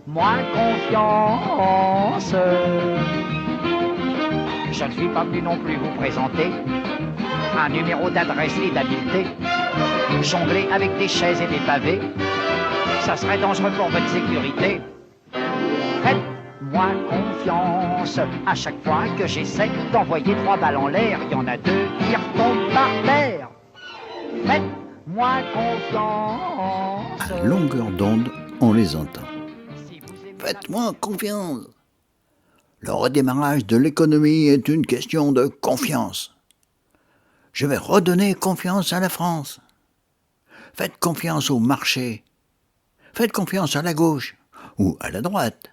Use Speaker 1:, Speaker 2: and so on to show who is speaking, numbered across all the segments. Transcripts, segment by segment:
Speaker 1: Faites-moi confiance. Je ne suis pas venu non plus vous présenter un numéro d'adresse et d'habileté. Jongler avec des chaises et des pavés, ça serait dangereux pour votre sécurité. Faites-moi confiance. À chaque fois que j'essaie d'envoyer 3 balles en l'air, il y en a 2 qui retombent par terre. Faites-moi confiance.
Speaker 2: À longueur d'onde, on les entend.
Speaker 1: Si vous aimez la-
Speaker 2: Faites-moi confiance. Le redémarrage de l'économie est une question de confiance. Je vais redonner confiance à la France. Faites confiance au marché. Faites confiance à la gauche ou à la droite.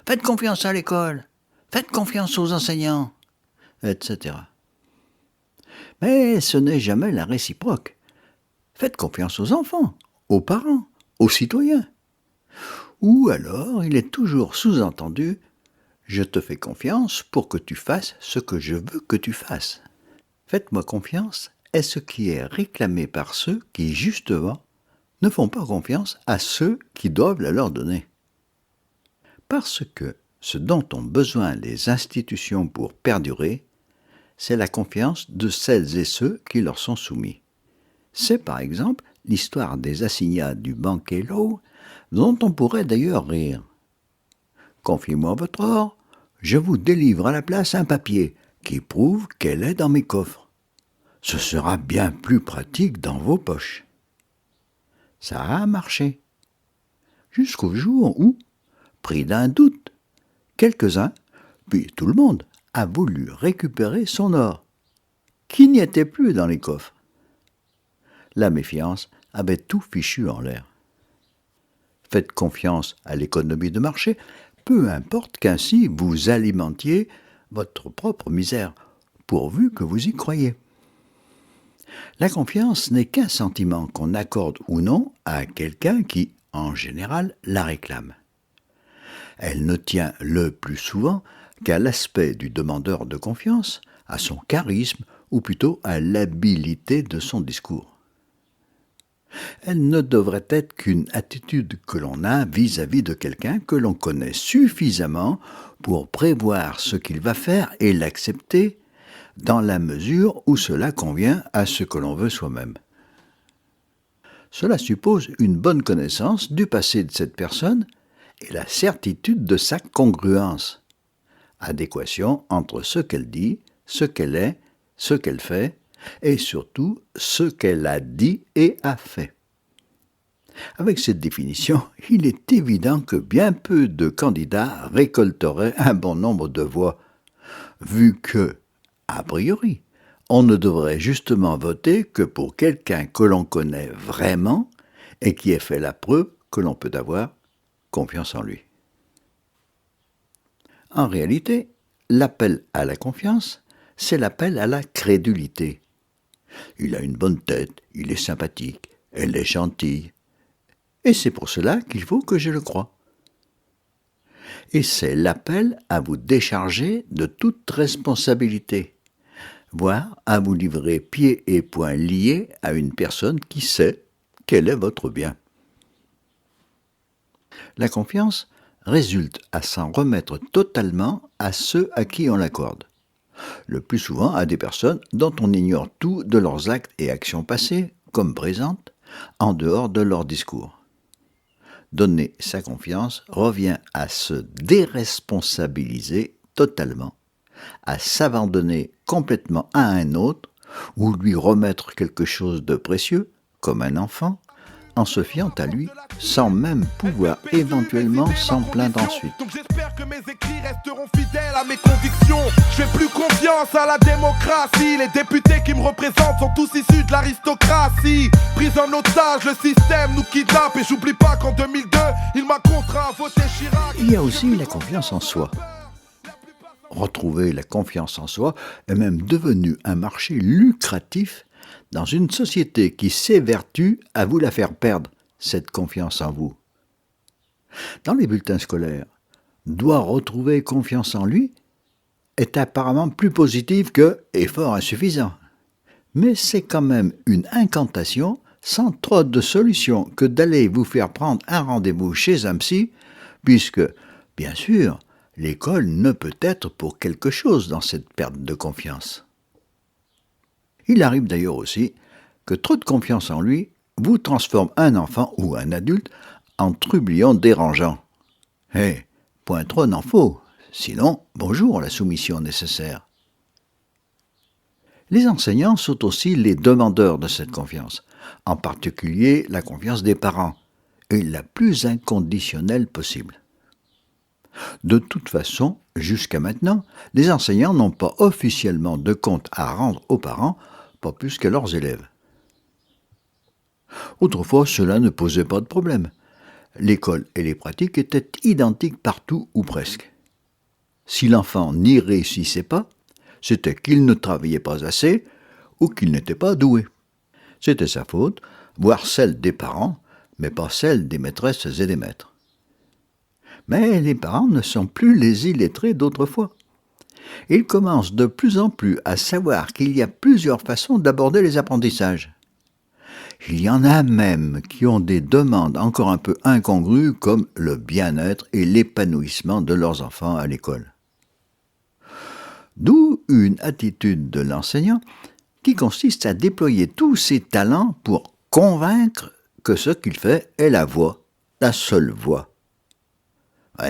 Speaker 2: Faites confiance à l'école. Faites confiance aux enseignants, etc. Mais ce n'est jamais la réciproque. Faites confiance aux enfants, aux parents, aux citoyens. Ou alors il est toujours sous-entendu « Je te fais confiance pour que tu fasses ce que je veux que tu fasses ». Faites-moi confiance est ce qui est réclamé par ceux qui, justement, ne font pas confiance à ceux qui doivent la leur donner. Parce que ce dont ont besoin les institutions pour perdurer, c'est la confiance de celles et ceux qui leur sont soumis. C'est par exemple l'histoire des assignats du banquet Lowe, dont on pourrait d'ailleurs rire. Confiez-moi votre or, je vous délivre à la place un papier qui prouve qu'elle est dans mes coffres. Ce sera bien plus pratique dans vos poches. Ça a marché. Jusqu'au jour où, pris d'un doute, quelques-uns, puis tout le monde, a voulu récupérer son or, qui n'y était plus dans les coffres. La méfiance avait tout fichu en l'air. Faites confiance à l'économie de marché, peu importe qu'ainsi vous alimentiez votre propre misère, pourvu que vous y croyez. La confiance n'est qu'un sentiment qu'on accorde ou non à quelqu'un qui, en général, la réclame. Elle ne tient le plus souvent qu'à l'aspect du demandeur de confiance, à son charisme ou plutôt à l'habileté de son discours. Elle ne devrait être qu'une attitude que l'on a vis-à-vis de quelqu'un que l'on connaît suffisamment pour prévoir ce qu'il va faire et l'accepter dans la mesure où cela convient à ce que l'on veut soi-même. Cela suppose une bonne connaissance du passé de cette personne et la certitude de sa congruence, adéquation entre ce qu'elle dit, ce qu'elle est, ce qu'elle fait, et surtout ce qu'elle a dit et a fait. Avec cette définition, il est évident que bien peu de candidats récolteraient un bon nombre de voix, vu que, a priori, on ne devrait justement voter que pour quelqu'un que l'on connaît vraiment et qui ait fait la preuve que l'on peut avoir confiance en lui. En réalité, l'appel à la confiance, c'est l'appel à la crédulité. Il a une bonne tête, il est sympathique, elle est gentille. Et c'est pour cela qu'il faut que je le croie. Et c'est l'appel à vous décharger de toute responsabilité, voire à vous livrer pieds et poings liés à une personne qui sait quel est votre bien. La confiance résulte à s'en remettre totalement à ceux à qui on l'accorde, le plus souvent à des personnes dont on ignore tout de leurs actes et actions passées, comme présentes, en dehors de leur discours. Donner sa confiance revient à se déresponsabiliser totalement, à s'abandonner complètement à un autre ou lui remettre quelque chose de précieux, comme un enfant, en se fiant à lui, sans même pouvoir éventuellement s'en plaindre ensuite.
Speaker 3: Donc j'espère que mes écrits resteront fidèles à mes convictions. Je fais plus confiance à la démocratie. Les députés qui me représentent sont tous issus de l'aristocratie. Pris en otage, le système nous kidnappe. Et j'oublie pas qu'en 2002, il m'a contraint à voter Chirac.
Speaker 2: Il y a aussi la confiance en soi. Retrouver la confiance en soi est même devenu un marché lucratif dans une société qui s'évertue à vous la faire perdre, cette confiance en vous. Dans les bulletins scolaires, doit retrouver confiance en lui est apparemment plus positif que effort insuffisant. Mais c'est quand même une incantation sans trop de solution que d'aller vous faire prendre un rendez-vous chez un psy puisque, bien sûr, l'école ne peut être pour quelque chose dans cette perte de confiance. Il arrive d'ailleurs aussi que trop de confiance en lui vous transforme un enfant ou un adulte en trublion dérangeant. Point trop n'en faut, sinon, bonjour la soumission nécessaire. Les enseignants sont aussi les demandeurs de cette confiance, en particulier la confiance des parents, et la plus inconditionnelle possible. De toute façon, jusqu'à maintenant, les enseignants n'ont pas officiellement de compte à rendre aux parents, pas plus qu'à leurs élèves. Autrefois, cela ne posait pas de problème. L'école et les pratiques étaient identiques partout ou presque. Si l'enfant n'y réussissait pas, c'était qu'il ne travaillait pas assez ou qu'il n'était pas doué. C'était sa faute, voire celle des parents, mais pas celle des maîtresses et des maîtres. Mais les parents ne sont plus les illettrés d'autrefois. Ils commencent de plus en plus à savoir qu'il y a plusieurs façons d'aborder les apprentissages. Il y en a même qui ont des demandes encore un peu incongrues comme le bien-être et l'épanouissement de leurs enfants à l'école. D'où une attitude de l'enseignant qui consiste à déployer tous ses talents pour convaincre que ce qu'il fait est la voie, la seule voie.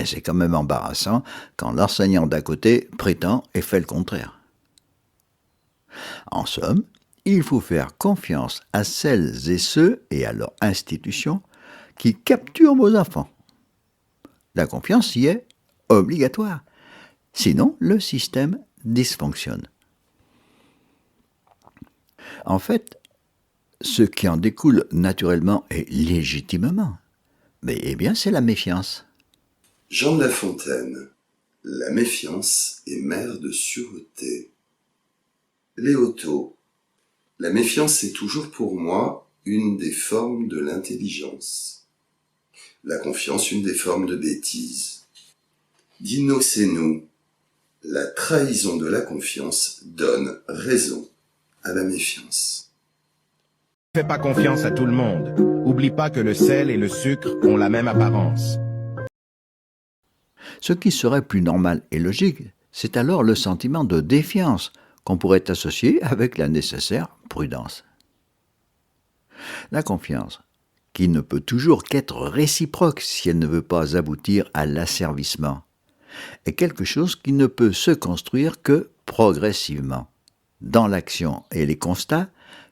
Speaker 2: C'est quand même embarrassant quand l'enseignant d'à côté prétend et fait le contraire. En somme, il faut faire confiance à celles et ceux et à leur institution qui capturent vos enfants. La confiance y est obligatoire, sinon le système dysfonctionne. En fait, ce qui en découle naturellement et légitimement, c'est la méfiance.
Speaker 4: Jean de La Fontaine. La méfiance est mère de sûreté. Léoto. La méfiance est toujours pour moi une des formes de l'intelligence. La confiance une des formes de bêtise. Dino Senou. La trahison de la confiance donne raison à la méfiance.
Speaker 5: Fais pas confiance à tout le monde. Oublie pas que le sel et le sucre ont la même apparence.
Speaker 2: Ce qui serait plus normal et logique, c'est alors le sentiment de défiance qu'on pourrait associer avec la nécessaire prudence. La confiance, qui ne peut toujours qu'être réciproque si elle ne veut pas aboutir à l'asservissement, est quelque chose qui ne peut se construire que progressivement, dans l'action et les constats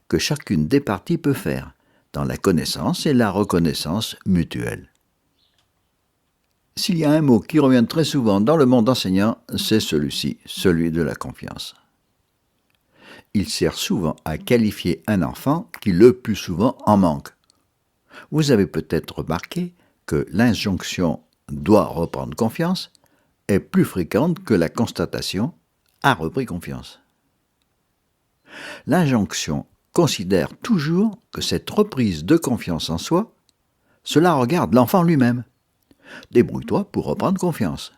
Speaker 2: que chacune des parties peut faire, dans la connaissance et la reconnaissance mutuelle. S'il y a un mot qui revient très souvent dans le monde enseignant, c'est celui-ci, celui de la confiance. Il sert souvent à qualifier un enfant qui le plus souvent en manque. Vous avez peut-être remarqué que l'injonction « doit reprendre confiance » est plus fréquente que la constatation « a repris confiance ». L'injonction considère toujours que cette reprise de confiance en soi, cela regarde l'enfant lui-même. Débrouille-toi pour reprendre confiance.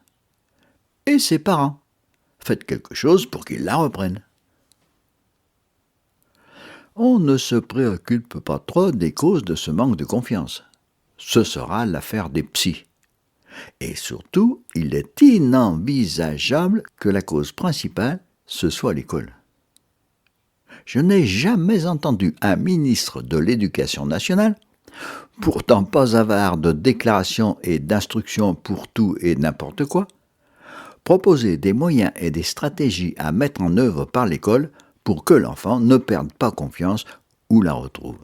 Speaker 2: Et ses parents, faites quelque chose pour qu'ils la reprennent. On ne se préoccupe pas trop des causes de ce manque de confiance. Ce sera l'affaire des psys. Et surtout, il est inenvisageable que la cause principale, ce soit l'école. Je n'ai jamais entendu un ministre de l'Éducation nationale, pourtant pas avare de déclarations et d'instructions pour tout et n'importe quoi, proposer des moyens et des stratégies à mettre en œuvre par l'école pour que l'enfant ne perde pas confiance ou la retrouve.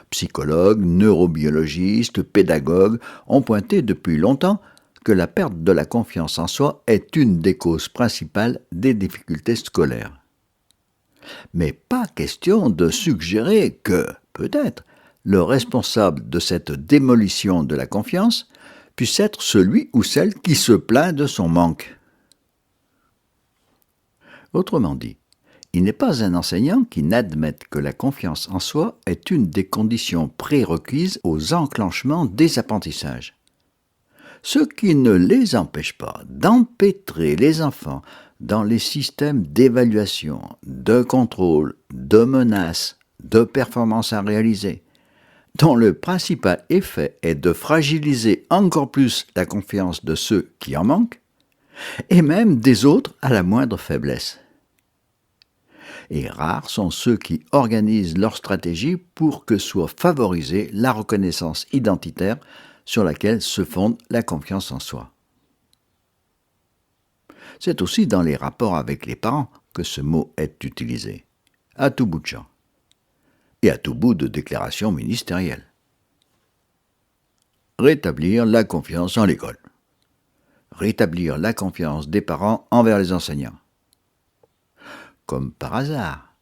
Speaker 2: Psychologues, neurobiologistes, pédagogues ont pointé depuis longtemps que la perte de la confiance en soi est une des causes principales des difficultés scolaires. Mais pas question de suggérer que, peut-être, le responsable de cette démolition de la confiance puisse être celui ou celle qui se plaint de son manque. Autrement dit, il n'est pas un enseignant qui n'admette que la confiance en soi est une des conditions prérequises aux enclenchements des apprentissages. Ce qui ne les empêche pas d'empêtrer les enfants dans les systèmes d'évaluation, de contrôle, de menaces, de performances à réaliser, dont le principal effet est de fragiliser encore plus la confiance de ceux qui en manquent, et même des autres à la moindre faiblesse. Et rares sont ceux qui organisent leur stratégie pour que soit favorisée la reconnaissance identitaire sur laquelle se fonde la confiance en soi. C'est aussi dans les rapports avec les parents que ce mot est utilisé, à tout bout de champ, et à tout bout de déclaration ministérielle. Rétablir la confiance en l'école. Rétablir la confiance des parents envers les enseignants. Comme par hasard,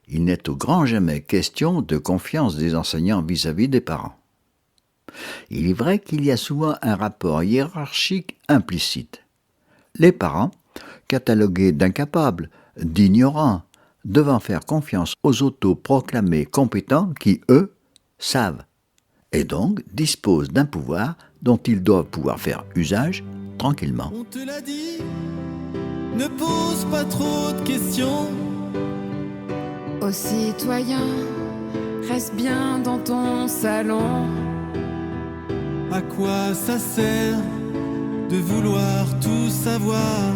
Speaker 2: il n'est au grand jamais question de confiance des enseignants vis-à-vis des parents. Il est vrai qu'il y a souvent un rapport hiérarchique implicite. Les parents, catalogués d'incapables, d'ignorants, devant faire confiance aux autoproclamés compétents qui, eux, savent, et donc disposent d'un pouvoir dont ils doivent pouvoir faire usage tranquillement.
Speaker 6: On te l'a dit, ne pose pas trop de questions.
Speaker 7: Ô citoyen, reste bien dans ton salon.
Speaker 6: À quoi ça sert de vouloir tout savoir?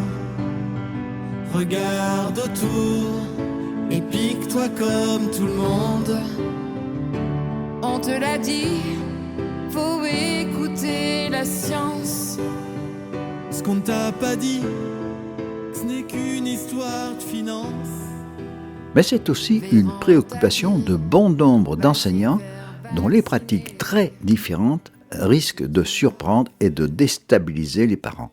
Speaker 6: Regarde autour et pique-toi comme tout le monde.
Speaker 7: On te l'a dit, faut écouter la science.
Speaker 6: Ce qu'on ne t'a pas dit, ce n'est qu'une histoire de finance.
Speaker 2: Mais c'est aussi une préoccupation de bon nombre d'enseignants dont les pratiques très différentes risquent de surprendre et de déstabiliser les parents,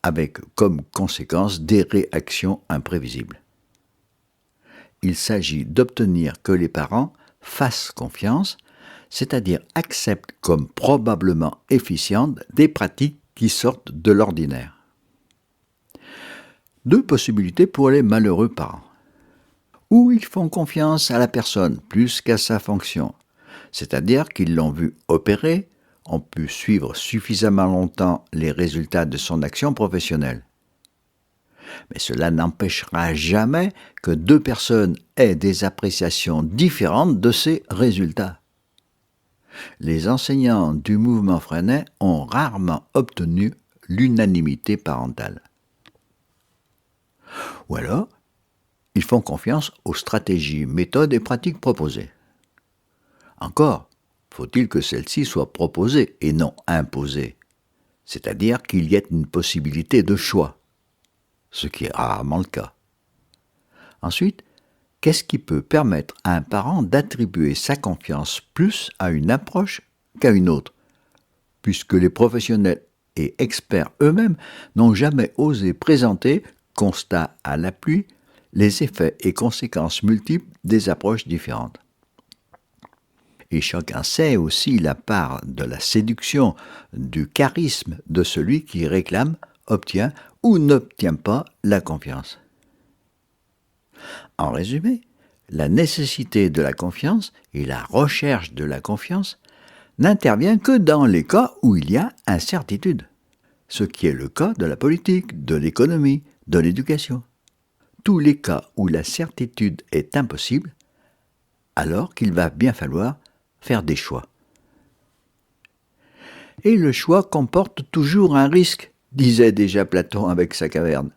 Speaker 2: avec comme conséquence des réactions imprévisibles. Il s'agit d'obtenir que les parents fassent confiance, c'est-à-dire acceptent comme probablement efficientes des pratiques qui sortent de l'ordinaire. Deux possibilités pour les malheureux parents. Ou ils font confiance à la personne plus qu'à sa fonction, c'est-à-dire qu'ils l'ont vu opérer, ont pu suivre suffisamment longtemps les résultats de son action professionnelle. Mais cela n'empêchera jamais que deux personnes aient des appréciations différentes de ces résultats. Les enseignants du mouvement Freinet ont rarement obtenu l'unanimité parentale. Ou alors, ils font confiance aux stratégies, méthodes et pratiques proposées. Encore, faut-il que celles-ci soient proposées et non imposées, c'est-à-dire qu'il y ait une possibilité de choix, ce qui est rarement le cas. Ensuite, qu'est-ce qui peut permettre à un parent d'attribuer sa confiance plus à une approche qu'à une autre, puisque les professionnels et experts eux-mêmes n'ont jamais osé présenter, constat à l'appui, les effets et conséquences multiples des approches différentes. Et chacun sait aussi la part de la séduction, du charisme de celui qui réclame, obtient ou n'obtient pas la confiance. En résumé, la nécessité de la confiance et la recherche de la confiance n'intervient que dans les cas où il y a incertitude, ce qui est le cas de la politique, de l'économie, de l'éducation. Tous les cas où la certitude est impossible, alors qu'il va bien falloir faire des choix. Et le choix comporte toujours un risque, disait déjà Platon avec sa caverne.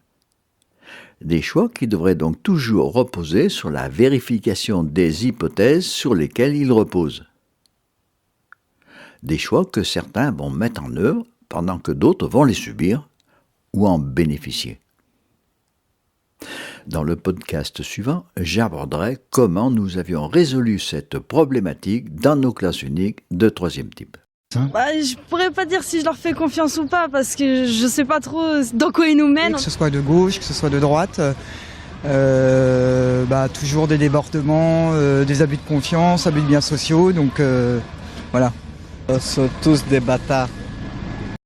Speaker 2: Des choix qui devraient donc toujours reposer sur la vérification des hypothèses sur lesquelles ils reposent. Des choix que certains vont mettre en œuvre pendant que d'autres vont les subir ou en bénéficier. Dans le podcast suivant, j'aborderai comment nous avions résolu cette problématique dans nos classes uniques de 3e type.
Speaker 8: Je pourrais pas dire si je leur fais confiance ou pas parce que je sais pas trop dans quoi ils nous mènent.
Speaker 9: Que ce soit de gauche, que ce soit de droite, toujours des débordements, des abus de confiance, abus de biens sociaux, donc voilà.
Speaker 10: Ils sont tous des bâtards.